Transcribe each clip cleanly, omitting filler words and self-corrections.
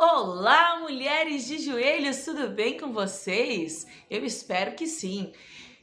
Olá, mulheres de joelhos, tudo bem com vocês? Eu espero que sim.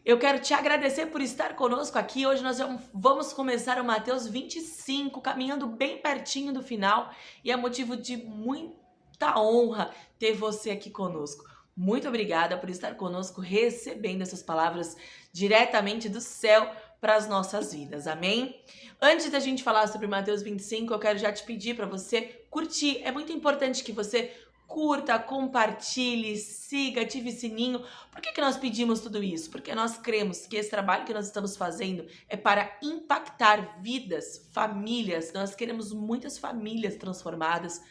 Eu quero te agradecer por estar conosco aqui. Hoje nós vamos começar o Mateus 25, caminhando bem pertinho do final, e é motivo de muita honra ter você aqui conosco. Muito obrigada por estar conosco, recebendo essas palavras diretamente do céu para as nossas vidas, amém? Antes da gente falar sobre Mateus 25, eu quero já te pedir para você curtir. É muito importante que você curta, compartilhe, siga, ative o sininho. Por que nós pedimos tudo isso? Porque nós cremos que esse trabalho que nós estamos fazendo é para impactar vidas, famílias. Nós queremos muitas famílias transformadas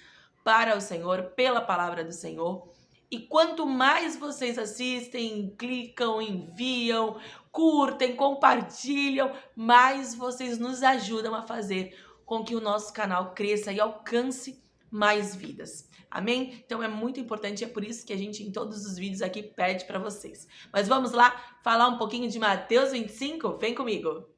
para o Senhor, pela palavra do Senhor. E quanto mais vocês assistem, clicam, enviam, curtem, compartilham, mais vocês nos ajudam a fazer com que o nosso canal cresça e alcance mais vidas. Amém? Então é muito importante, é por isso que a gente em todos os vídeos aqui pede para vocês. Mas vamos lá falar um pouquinho de Mateus 25? Vem comigo!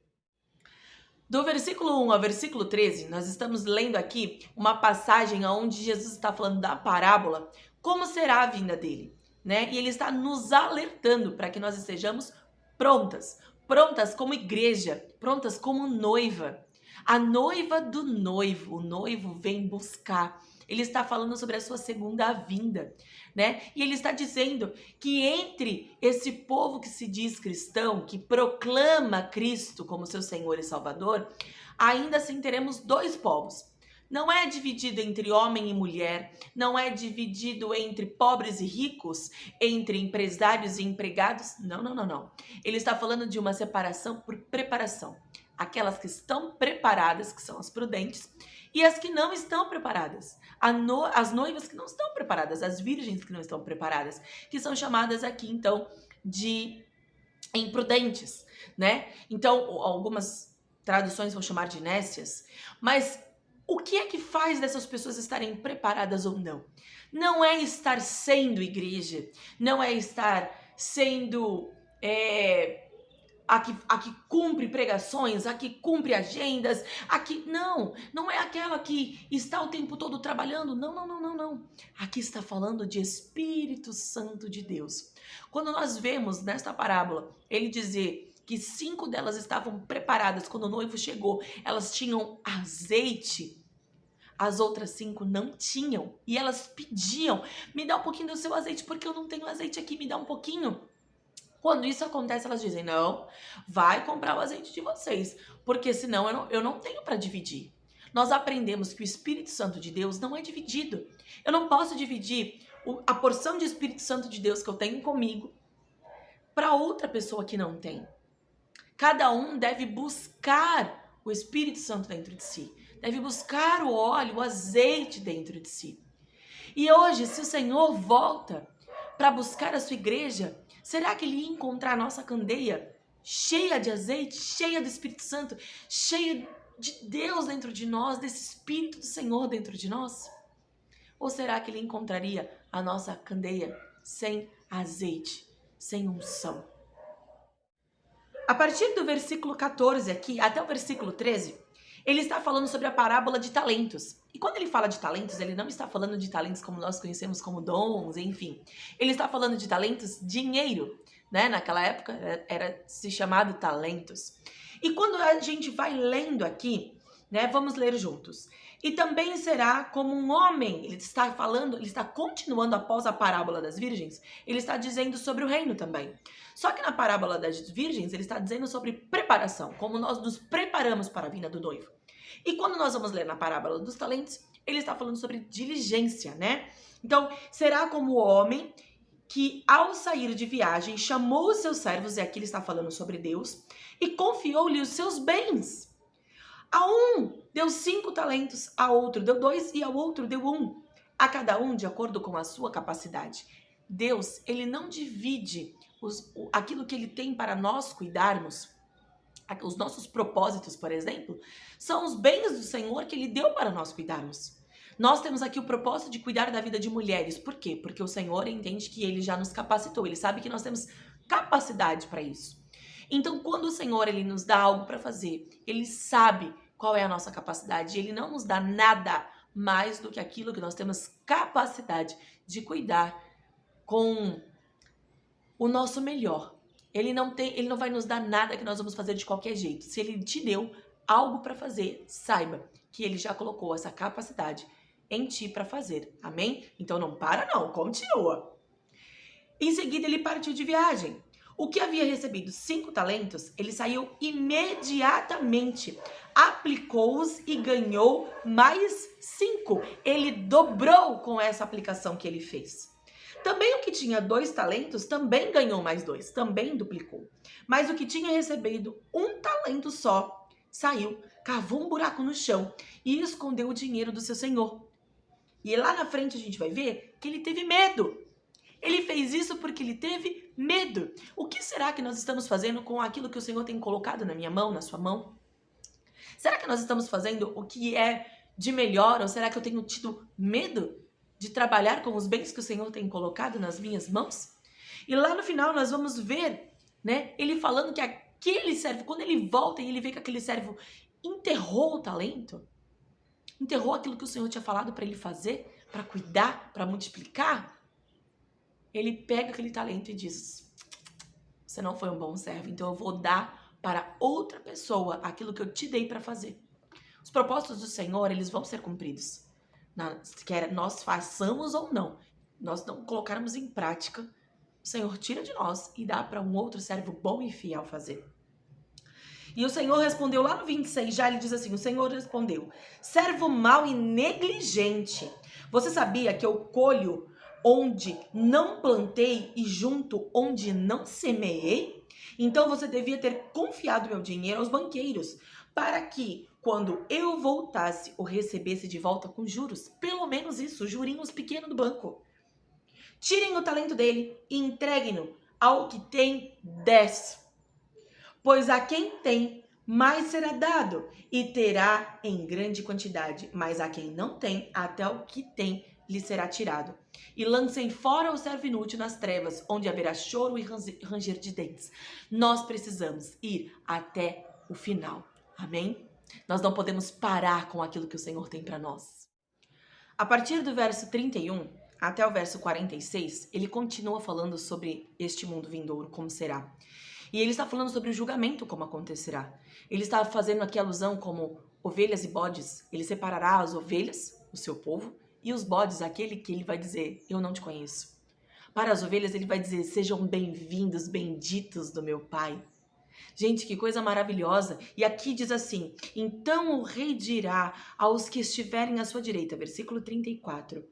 Do versículo 1 ao versículo 13, nós estamos lendo aqui uma passagem onde Jesus está falando da parábola, como será a vinda dele, né? E ele está nos alertando para que nós estejamos prontas, prontas como igreja, prontas como noiva. A noiva do noivo, o noivo vem buscar. Ele está falando sobre a sua segunda vinda, né? E ele está dizendo que entre esse povo que se diz cristão, que proclama Cristo como seu Senhor e Salvador, ainda assim teremos dois povos. Não é dividido entre homem e mulher, não é dividido entre pobres e ricos, entre empresários e empregados. Não, não, não, não. Ele está falando de uma separação por preparação. Aquelas que estão preparadas, que são as prudentes, e as que não estão preparadas. As noivas que não estão preparadas, as virgens que não estão preparadas, que são chamadas aqui, então, de imprudentes, né? Então, algumas traduções vão chamar de nécias, mas o que é que faz dessas pessoas estarem preparadas ou não? Não é estar sendo igreja, não é estar sendo a que cumpre pregações, a que cumpre agendas, não é aquela que está o tempo todo trabalhando, não. Aqui está falando de Espírito Santo de Deus. Quando nós vemos nesta parábola, ele dizer que 5 delas estavam preparadas quando o noivo chegou, elas tinham azeite, as outras 5 não tinham, e elas pediam, me dá um pouquinho do seu azeite, porque eu não tenho azeite aqui, me dá um pouquinho. Quando isso acontece, elas dizem, não, vai comprar o azeite de vocês, porque senão eu não tenho para dividir. Nós aprendemos que o Espírito Santo de Deus não é dividido. Eu não posso dividir a porção de Espírito Santo de Deus que eu tenho comigo para outra pessoa que não tem. Cada um deve buscar o Espírito Santo dentro de si. Deve buscar o óleo, o azeite dentro de si. E hoje, se o Senhor volta para buscar a sua igreja, será que ele ia encontrar a nossa candeia cheia de azeite, cheia do Espírito Santo, cheia de Deus dentro de nós, desse Espírito do Senhor dentro de nós? Ou será que ele encontraria a nossa candeia sem azeite, sem unção? A partir do versículo 14 aqui, até o versículo 13, ele está falando sobre a parábola de talentos. E quando ele fala de talentos, ele não está falando de talentos como nós conhecemos como dons, enfim. Ele está falando de talentos, dinheiro, né? Naquela época era se chamado talentos. E quando a gente vai lendo aqui, né? Vamos ler juntos. E também será como um homem, ele está continuando após a parábola das virgens, ele está dizendo sobre o reino também. Só que na parábola das virgens, ele está dizendo sobre preparação, como nós nos preparamos para a vinda do noivo. E quando nós vamos ler na parábola dos talentos, ele está falando sobre diligência, né? Então, será como o homem que ao sair de viagem chamou os seus servos, e aqui ele está falando sobre Deus, e confiou-lhe os seus bens. A um deu 5 talentos, a outro deu 2 e ao outro deu 1. A cada um de acordo com a sua capacidade. Deus, ele não divide aquilo que ele tem para nós cuidarmos. Os nossos propósitos, por exemplo, são os bens do Senhor que ele deu para nós cuidarmos. Nós temos aqui o propósito de cuidar da vida de mulheres. Por quê? Porque o Senhor entende que ele já nos capacitou. Ele sabe que nós temos capacidade para isso. Então, quando o Senhor ele nos dá algo para fazer, ele sabe qual é a nossa capacidade. Ele não nos dá nada mais do que aquilo que nós temos capacidade de cuidar com o nosso melhor. Ele não vai nos dar nada que nós vamos fazer de qualquer jeito. Se ele te deu algo para fazer, saiba que ele já colocou essa capacidade em ti para fazer. Amém? Então não para não, continua. Em seguida ele partiu de viagem. O que havia recebido 5 talentos, ele saiu imediatamente, aplicou-os e ganhou mais 5. Ele dobrou com essa aplicação que ele fez. Também o que tinha 2 talentos também ganhou mais 2, também duplicou. Mas o que tinha recebido 1 talento só, saiu, cavou um buraco no chão e escondeu o dinheiro do seu senhor. E lá na frente a gente vai ver que ele teve medo. Ele fez isso porque ele teve medo. O que será que nós estamos fazendo com aquilo que o Senhor tem colocado na minha mão, na sua mão? Será que nós estamos fazendo o que é de melhor? Ou será que eu tenho tido medo de trabalhar com os bens que o Senhor tem colocado nas minhas mãos? E lá no final nós vamos ver, né, ele falando que aquele servo, quando ele volta e ele vê que aquele servo enterrou o talento, enterrou aquilo que o Senhor tinha falado para ele fazer, para cuidar, para multiplicar, ele pega aquele talento e diz: você não foi um bom servo, então eu vou dar para outra pessoa aquilo que eu te dei para fazer. Os propósitos do Senhor, eles vão ser cumpridos. Quer nós façamos ou não, nós não colocarmos em prática, o Senhor tira de nós e dá para um outro servo bom e fiel fazer. E o Senhor respondeu lá no 26, já ele diz assim, o Senhor respondeu: servo mau e negligente, você sabia que eu colho onde não plantei e junto onde não semeei? Então você devia ter confiado meu dinheiro aos banqueiros, para que, quando eu voltasse, o recebesse de volta com juros. Pelo menos isso, jurinhos pequenos do banco. Tirem o talento dele e entreguem-no ao que tem 10. Pois a quem tem, mais será dado, e terá em grande quantidade. Mas a quem não tem, até o que tem lhe será tirado. E lancem fora o servo inútil nas trevas, onde haverá choro e ranger de dentes. Nós precisamos ir até o final. Amém? Nós não podemos parar com aquilo que o Senhor tem para nós. A partir do verso 31 até o verso 46, ele continua falando sobre este mundo vindouro, como será. E ele está falando sobre o julgamento, como acontecerá. Ele está fazendo aqui alusão como ovelhas e bodes. Ele separará as ovelhas, o seu povo, e os bodes, aquele que ele vai dizer, eu não te conheço. Para as ovelhas ele vai dizer, sejam bem-vindos, benditos do meu Pai. Gente, que coisa maravilhosa. E aqui diz assim, então o rei dirá aos que estiverem à sua direita, versículo 34,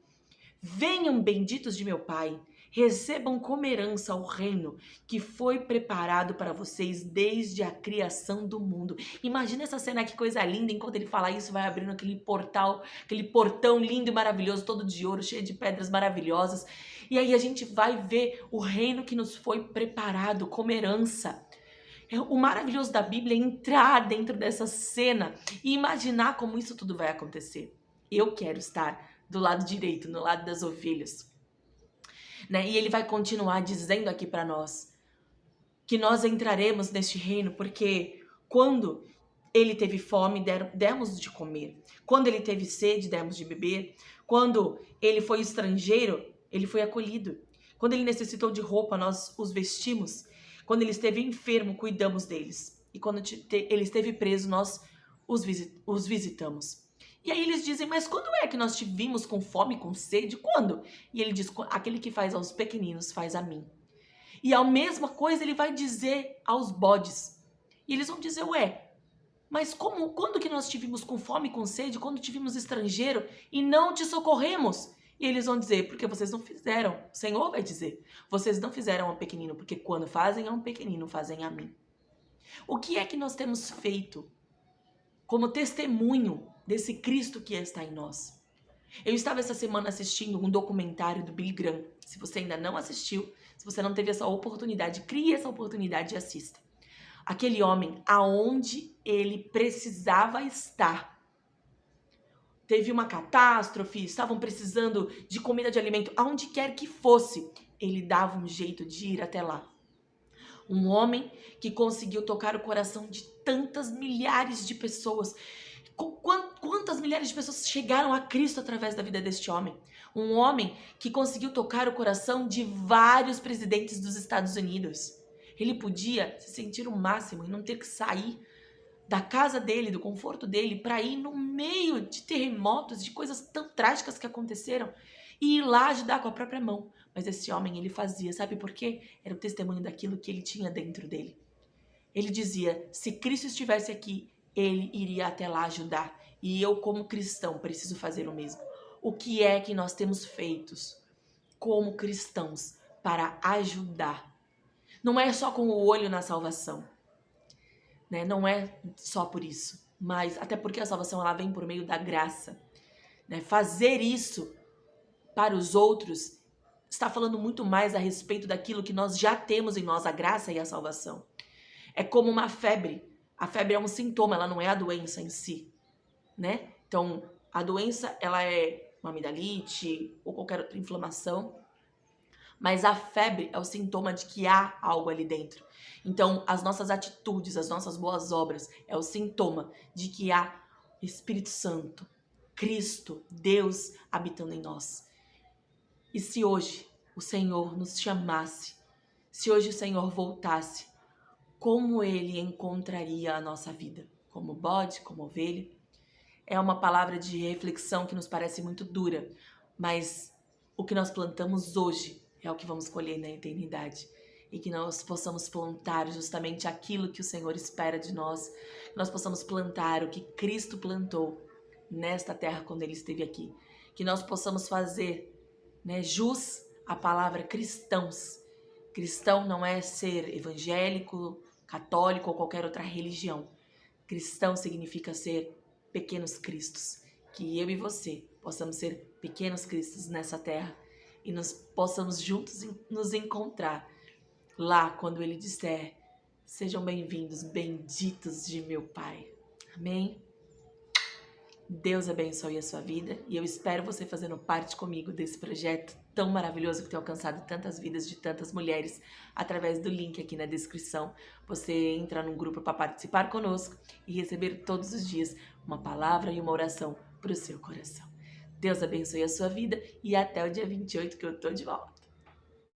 venham benditos de meu Pai, recebam como herança o reino que foi preparado para vocês desde a criação do mundo. Imagina essa cena, que coisa linda. Enquanto ele fala isso, vai abrindo aquele portal, aquele portão lindo e maravilhoso, todo de ouro, cheio de pedras maravilhosas. E aí a gente vai ver o reino que nos foi preparado como herança. O maravilhoso da Bíblia é entrar dentro dessa cena e imaginar como isso tudo vai acontecer. Eu quero estar do lado direito, no lado das ovelhas. Né? E ele vai continuar dizendo aqui para nós que nós entraremos neste reino, porque quando ele teve fome, demos de comer. Quando ele teve sede, demos de beber. Quando ele foi estrangeiro, ele foi acolhido. Quando ele necessitou de roupa, nós os vestimos. Quando ele esteve enfermo, cuidamos deles. E quando ele esteve preso, nós os visitamos. E aí eles dizem, mas quando é que nós te vimos com fome, com sede? Quando? E ele diz, aquele que faz aos pequeninos, faz a mim. E a mesma coisa ele vai dizer aos bodes. E eles vão dizer, ué, mas quando que nós te vimos com fome, com sede? Quando te vimos estrangeiro e não te socorremos? E eles vão dizer, porque vocês não fizeram. O Senhor vai dizer, vocês não fizeram ao pequenino, porque quando fazem a um pequenino, fazem a mim. O que é que nós temos feito como testemunho desse Cristo que está em nós? Eu estava essa semana assistindo um documentário do Billy Graham. Se você ainda não assistiu, se você não teve essa oportunidade, crie essa oportunidade e assista. Aquele homem, aonde ele precisava estar. Teve uma catástrofe, estavam precisando de comida, de alimento, aonde quer que fosse, ele dava um jeito de ir até lá. Um homem que conseguiu tocar o coração de tantas milhares de pessoas. quantas milhares de pessoas chegaram a Cristo através da vida deste homem. Um homem que conseguiu tocar o coração de vários presidentes dos Estados Unidos. Ele podia se sentir o máximo e não ter que sair da casa dele, do conforto dele, para ir no meio de terremotos, de coisas tão trágicas que aconteceram, e ir lá ajudar com a própria mão. Mas esse homem, ele fazia, sabe por quê? Era o testemunho daquilo que ele tinha dentro dele. Ele dizia, se Cristo estivesse aqui, ele iria até lá ajudar. E eu, como cristão, preciso fazer o mesmo. O que é que nós temos feitos como cristãos para ajudar? Não é só com o olho na salvação, né? Não é só por isso, mas até porque a salvação ela vem por meio da graça, né? Fazer isso para os outros está falando muito mais a respeito daquilo que nós já temos em nós, a graça e a salvação. É como uma febre. A febre é um sintoma, ela não é a doença em si, né? Então, a doença, ela é uma amidalite ou qualquer outra inflamação, mas a febre é o sintoma de que há algo ali dentro. Então, as nossas atitudes, as nossas boas obras, é o sintoma de que há Espírito Santo, Cristo, Deus habitando em nós. E se hoje o Senhor nos chamasse, se hoje o Senhor voltasse, como Ele encontraria a nossa vida? Como bode, como ovelha? É uma palavra de reflexão que nos parece muito dura, mas o que nós plantamos hoje é o que vamos colher na eternidade. E que nós possamos plantar justamente aquilo que o Senhor espera de nós. Que nós possamos plantar o que Cristo plantou nesta terra quando Ele esteve aqui. Que nós possamos fazer, né, jus à palavra cristãos. Cristão não é ser evangélico, católico ou qualquer outra religião. Cristão significa ser pequenos cristos. Que eu e você possamos ser pequenos cristos nessa terra e nós possamos juntos nos encontrar lá quando Ele disser, sejam bem-vindos, benditos de meu Pai. Amém? Deus abençoe a sua vida e eu espero você fazendo parte comigo desse projeto tão maravilhoso que tem alcançado tantas vidas de tantas mulheres através do link aqui na descrição. Você entra num grupo para participar conosco e receber todos os dias uma palavra e uma oração para o seu coração. Deus abençoe a sua vida e até o dia 28 que eu tô de volta.